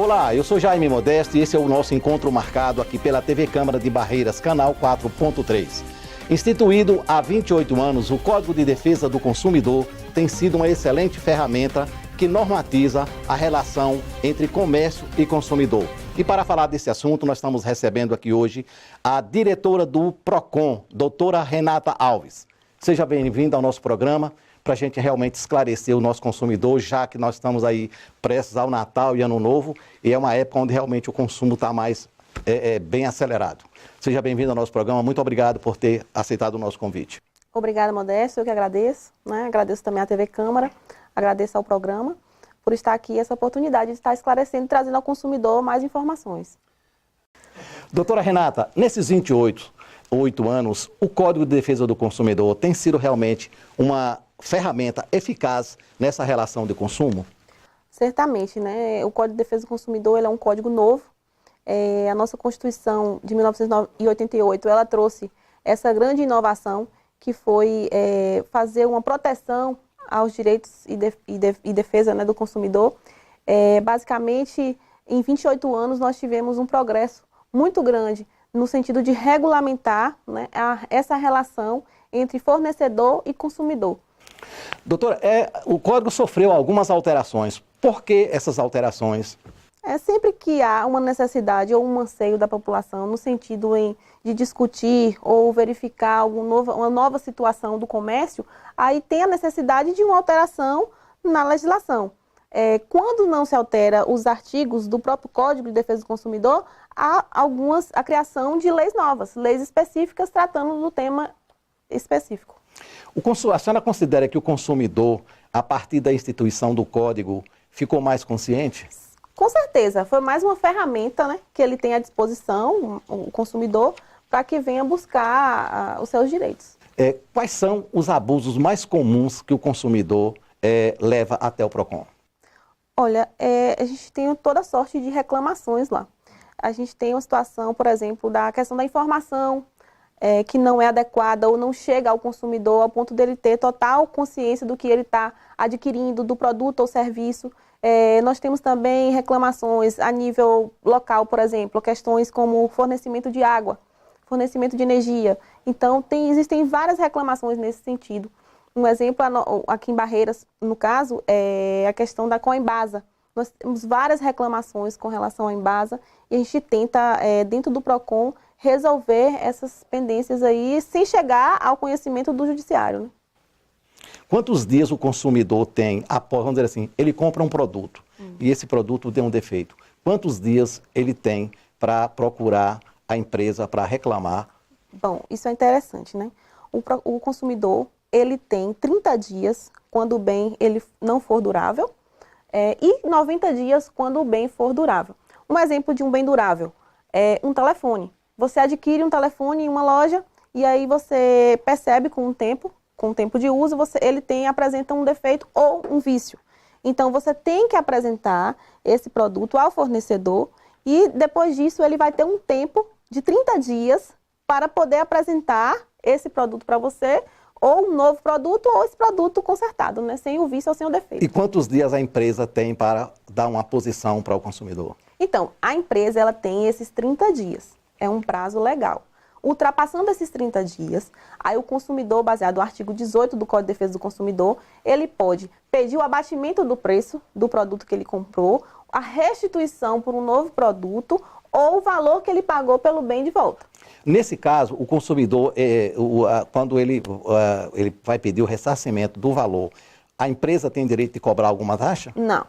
Olá, eu sou Jaime Modesto e esse é o nosso encontro marcado aqui pela TV Câmara de Barreiras, canal 4.3. Instituído há 28 anos, o Código de Defesa do Consumidor tem sido uma excelente ferramenta que normatiza a relação entre comércio e consumidor. E para falar desse assunto, nós estamos recebendo aqui hoje a diretora do PROCON, doutora Renata Alves. Seja bem-vinda ao nosso programa, para a gente realmente esclarecer o nosso consumidor, já que nós estamos aí prestes ao Natal e Ano Novo, e é uma época onde realmente o consumo está mais bem acelerado. Seja bem-vindo ao nosso programa, muito obrigado por ter aceitado o nosso convite. Obrigada, Modesto, eu que agradeço, né? Agradeço também à TV Câmara, agradeço ao programa por estar aqui, essa oportunidade de estar esclarecendo e trazendo ao consumidor mais informações. Doutora Renata, nesses 28 anos, o Código de Defesa do Consumidor tem sido realmente uma ferramenta eficaz nessa relação de consumo? Certamente, né? O Código de Defesa do Consumidor ele é um código novo. A nossa Constituição de 1988, ela trouxe essa grande inovação que foi fazer uma proteção aos direitos e defesa, né, do consumidor. Basicamente, em 28 anos, nós tivemos um progresso muito grande no sentido de regulamentar, né, essa relação entre fornecedor e consumidor. Doutora, o Código sofreu algumas alterações. Por que essas alterações? Sempre que há uma necessidade ou um anseio da população no sentido de discutir ou verificar uma nova situação do comércio, aí tem a necessidade de uma alteração na legislação. Quando não se altera os artigos do próprio Código de Defesa do Consumidor, há a criação de leis novas, leis específicas tratando do tema específico. A senhora considera que o consumidor, a partir da instituição do Código, ficou mais consciente? Com certeza, foi mais uma ferramenta, né, que ele tem à disposição, o consumidor, para que venha buscar os seus direitos. Quais são os abusos mais comuns que o consumidor leva até o PROCON? Olha, a gente tem toda sorte de reclamações lá. A gente tem uma situação, por exemplo, da questão da informação, que não é adequada ou não chega ao consumidor ao ponto dele ter total consciência do que ele está adquirindo, do produto ou serviço. Nós temos também reclamações a nível local, por exemplo, questões como fornecimento de água, fornecimento de energia. Então, existem várias reclamações nesse sentido. Um exemplo aqui em Barreiras, no caso, é a questão da Coembasa. Nós temos várias reclamações com relação à Embasa e a gente tenta, dentro do PROCON, resolver essas pendências aí sem chegar ao conhecimento do judiciário, né? Quantos dias o consumidor tem após, vamos dizer assim, ele compra um produto e esse produto tem um defeito? Quantos dias ele tem para procurar a empresa para reclamar? Bom, isso é interessante, né? O consumidor, ele tem 30 dias quando o bem ele não for durável e 90 dias quando o bem for durável. Um exemplo de um bem durável é um telefone. Você adquire um telefone em uma loja e aí você percebe com o tempo de uso, ele apresenta um defeito ou um vício. Então, você tem que apresentar esse produto ao fornecedor e, depois disso, ele vai ter um tempo de 30 dias para poder apresentar esse produto para você, ou um novo produto, ou esse produto consertado, né? Sem o vício ou sem o defeito. E quantos dias a empresa tem para dar uma posição para o consumidor? Então, a empresa ela tem esses 30 dias. É um prazo legal. Ultrapassando esses 30 dias, aí o consumidor, baseado no artigo 18 do Código de Defesa do Consumidor, ele pode pedir o abatimento do preço do produto que ele comprou, a restituição por um novo produto ou o valor que ele pagou pelo bem de volta. Nesse caso, o consumidor, quando ele vai pedir o ressarcimento do valor, a empresa tem direito de cobrar alguma taxa? Não.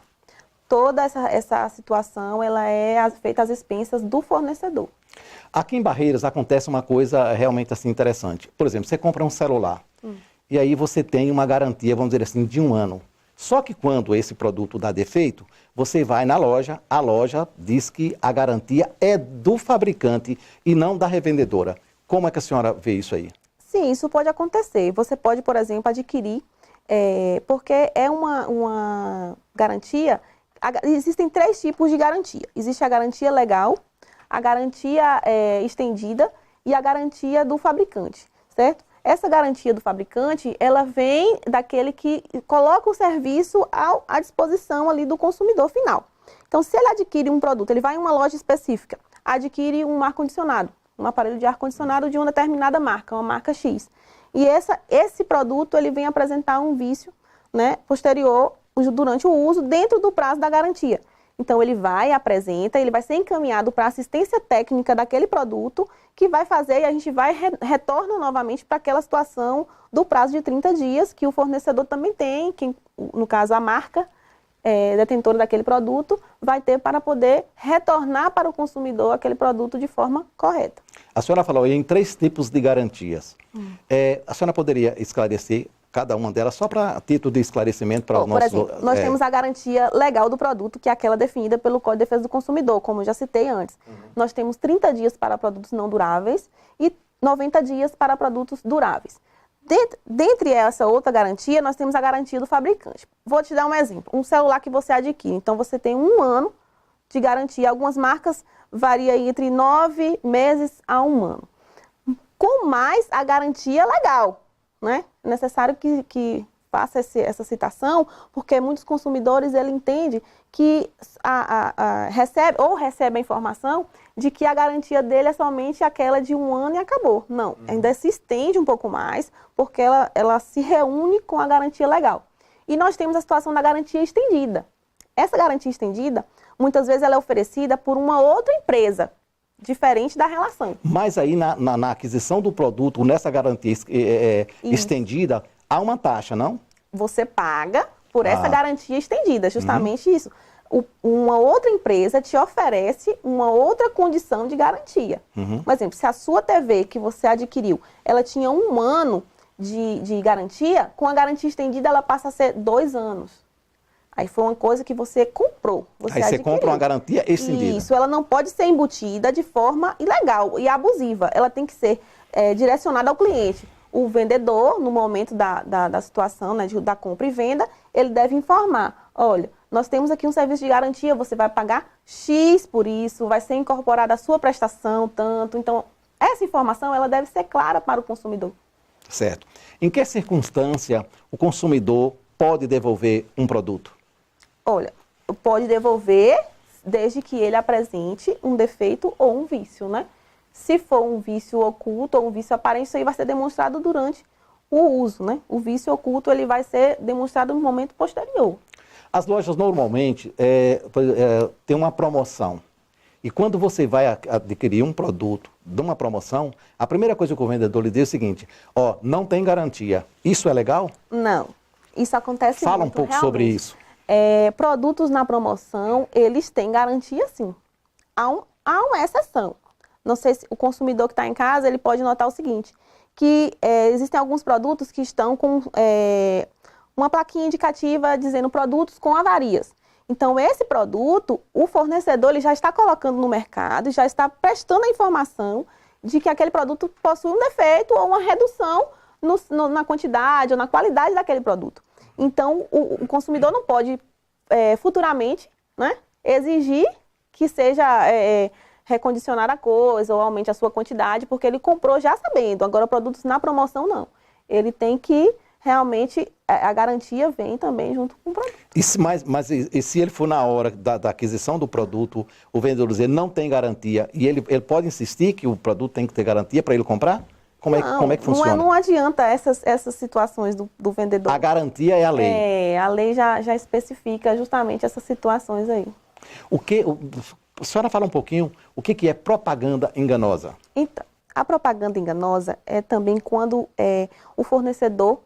Toda essa situação ela é feita às expensas do fornecedor. Aqui em Barreiras acontece uma coisa realmente assim interessante. Por exemplo, você compra um celular e aí você tem uma garantia, vamos dizer assim, de 1 ano. Só que quando esse produto dá defeito, você vai na loja, a loja diz que a garantia é do fabricante e não da revendedora. Como é que a senhora vê isso aí? Sim, isso pode acontecer. Você pode, por exemplo, adquirir, porque é uma garantia. Existem 3 tipos de garantia. Existe a garantia legal, a garantia estendida e a garantia do fabricante, certo? Essa garantia do fabricante, ela vem daquele que coloca o serviço à disposição ali do consumidor final. Então, se ele adquire um produto, ele vai em uma loja específica, adquire um ar-condicionado, um aparelho de ar-condicionado de uma determinada marca, uma marca X. E esse produto, ele vem apresentar um vício, né, posterior, durante o uso, dentro do prazo da garantia. Então, ele vai, apresenta, ele vai ser encaminhado para a assistência técnica daquele produto, que vai fazer e a gente retorna novamente para aquela situação do prazo de 30 dias, que o fornecedor também tem, que, no caso, a marca detentora daquele produto, vai ter para poder retornar para o consumidor aquele produto de forma correta. A senhora falou em 3 tipos de garantias. A senhora poderia esclarecer cada uma delas, só para título de esclarecimento para os nossos... Por exemplo, nós temos a garantia legal do produto, que é aquela definida pelo Código de Defesa do Consumidor, como eu já citei antes. Nós temos 30 dias para produtos não duráveis e 90 dias para produtos duráveis. Dentre essa outra garantia, nós temos a garantia do fabricante. Vou te dar um exemplo. Um celular que você adquire, então você tem 1 ano de garantia. Algumas marcas variam entre 9 meses a 1 ano. Com mais a garantia legal, né? É necessário que faça essa citação, porque muitos consumidores ele entende que recebe a informação de que a garantia dele é somente aquela de 1 ano e acabou. Não, ainda se estende um pouco mais, porque ela se reúne com a garantia legal. E nós temos a situação da garantia estendida. Essa garantia estendida, muitas vezes ela é oferecida por uma outra empresa, diferente da relação. Mas aí na aquisição do produto, nessa garantia estendida, há uma taxa, não? Você paga por essa garantia estendida, justamente isso. Uma outra empresa te oferece uma outra condição de garantia. Por exemplo, se a sua TV que você adquiriu, ela tinha 1 ano de garantia, com a garantia estendida ela passa a ser 2 anos. Aí foi uma coisa que você comprou. Aí você compra uma garantia estendida. Isso, ela não pode ser embutida de forma ilegal e abusiva. Ela tem que ser direcionada ao cliente. O vendedor, no momento da situação, né, da compra e venda, ele deve informar. Olha, nós temos aqui um serviço de garantia, você vai pagar X por isso, vai ser incorporada a sua prestação, tanto. Então, essa informação ela deve ser clara para o consumidor. Certo. Em que circunstância o consumidor pode devolver um produto? Olha, pode devolver desde que ele apresente um defeito ou um vício, né? Se for um vício oculto ou um vício aparente, isso aí vai ser demonstrado durante o uso, né? O vício oculto ele vai ser demonstrado no momento posterior. As lojas normalmente têm uma promoção. E quando você vai adquirir um produto de uma promoção, a primeira coisa que o vendedor lhe diz é o seguinte: ó, não tem garantia. Isso é legal? Não. Isso acontece muito. Fala um pouco sobre isso. Produtos na promoção, eles têm garantia sim. Há uma exceção. Não sei se o consumidor que está em casa, ele pode notar o seguinte, que existem alguns produtos que estão com uma plaquinha indicativa dizendo produtos com avarias. Então, esse produto, o fornecedor ele já está colocando no mercado, já está prestando a informação de que aquele produto possui um defeito ou uma redução na quantidade ou na qualidade daquele produto. Então, o consumidor não pode futuramente, né, exigir que seja recondicionar a coisa ou aumente a sua quantidade, porque ele comprou já sabendo. Agora, produtos na promoção, não. Ele tem que realmente, a garantia vem também junto com o produto. Mas se ele for na hora da aquisição do produto, o vendedor dizer não tem garantia, e ele pode insistir que o produto tem que ter garantia para ele comprar? Como é que funciona? Não adianta essas situações do vendedor. A garantia é a lei. A lei já especifica justamente essas situações aí. A senhora fala um pouquinho o que é propaganda enganosa. Então, a propaganda enganosa é também quando o fornecedor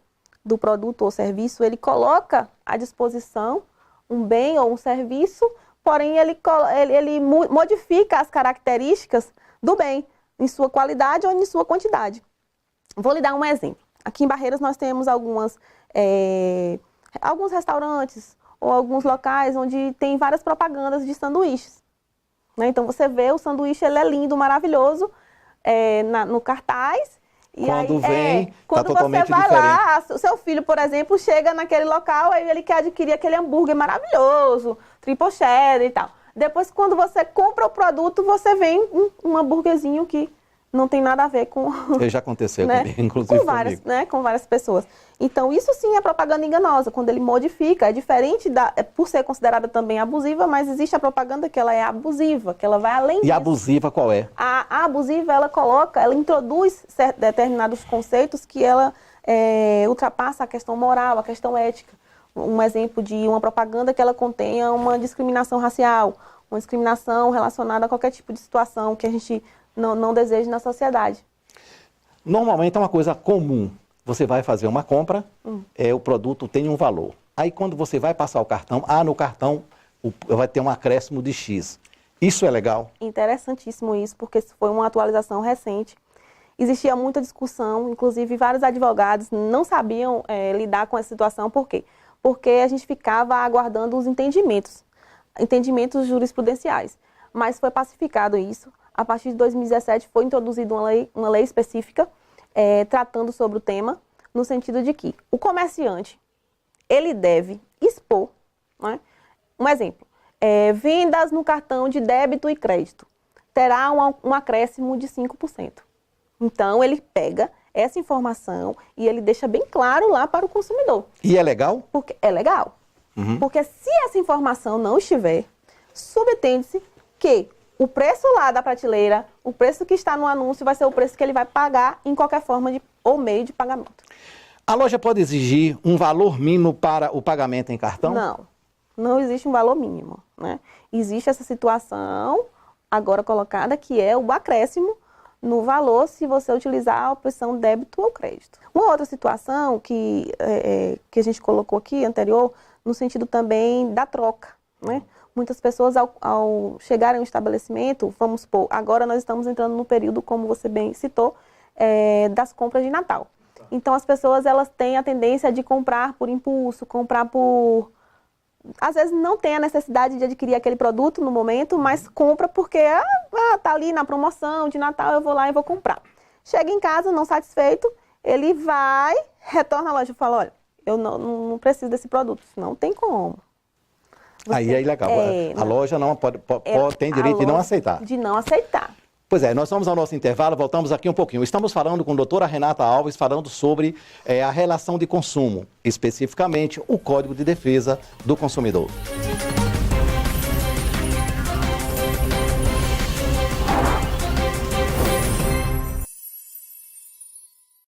do produto ou serviço, ele coloca à disposição um bem ou um serviço, porém ele modifica as características do bem, em sua qualidade ou em sua quantidade. Vou lhe dar um exemplo. Aqui em Barreiras nós temos alguns restaurantes ou alguns locais onde tem várias propagandas de sanduíches. Né? Então você vê o sanduíche, ele é lindo, maravilhoso, no cartaz. E quando vem, está totalmente diferente. Quando você vai lá, o seu filho, por exemplo, chega naquele local, aí ele quer adquirir aquele hambúrguer maravilhoso, triple cheddar e tal. Depois, quando você compra o produto, você vem um hambúrguerzinho que não tem nada a ver com... Já aconteceu né? comigo, inclusive com várias, comigo. né? Com várias pessoas. Então, isso sim é propaganda enganosa, quando ele modifica, é diferente por ser considerada também abusiva, mas existe a propaganda que ela é abusiva, que ela vai além disso. E abusiva qual é? A abusiva, ela introduz determinados conceitos que ela ultrapassa a questão moral, a questão ética. Um exemplo de uma propaganda que ela contenha uma discriminação racial, uma discriminação relacionada a qualquer tipo de situação que a gente não deseja na sociedade. Normalmente é uma coisa comum. Você vai fazer uma compra, o produto tem um valor. Aí quando você vai passar o cartão, no cartão vai ter um acréscimo de X. Isso é legal? Interessantíssimo isso, porque isso foi uma atualização recente. Existia muita discussão, inclusive vários advogados não sabiam lidar com essa situação. Por quê? Porque a gente ficava aguardando os entendimentos jurisprudenciais. Mas foi pacificado isso. A partir de 2017 foi introduzida uma lei específica tratando sobre o tema, no sentido de que o comerciante, ele deve expor, né? Um exemplo, vendas no cartão de débito e crédito, terá um acréscimo de 5%. Então, ele pega essa informação e ele deixa bem claro lá para o consumidor. E é legal? Porque é legal. Porque se essa informação não estiver, subtende-se que o preço lá da prateleira, o preço que está no anúncio vai ser o preço que ele vai pagar em qualquer forma ou meio de pagamento. A loja pode exigir um valor mínimo para o pagamento em cartão? Não existe um valor mínimo, né? Existe essa situação agora colocada que é o acréscimo no valor se você utilizar a opção débito ou crédito. Uma outra situação que a gente colocou aqui anterior, no sentido também da troca, né? Muitas pessoas, ao chegarem ao estabelecimento, vamos supor, agora nós estamos entrando no período, como você bem citou, das compras de Natal. Então, as pessoas, elas têm a tendência de comprar por impulso, às vezes não tem a necessidade de adquirir aquele produto no momento, mas compra porque tá ali na promoção de Natal, eu vou lá e vou comprar. Chega em casa, não satisfeito, ele vai, retorna à loja e fala, olha, eu não preciso desse produto, não tem como. Aí é ilegal. A loja não tem direito de não aceitar. De não aceitar. Pois é, nós vamos ao nosso intervalo, voltamos aqui um pouquinho. Estamos falando com a doutora Renata Alves, falando sobre a relação de consumo, especificamente o Código de Defesa do Consumidor.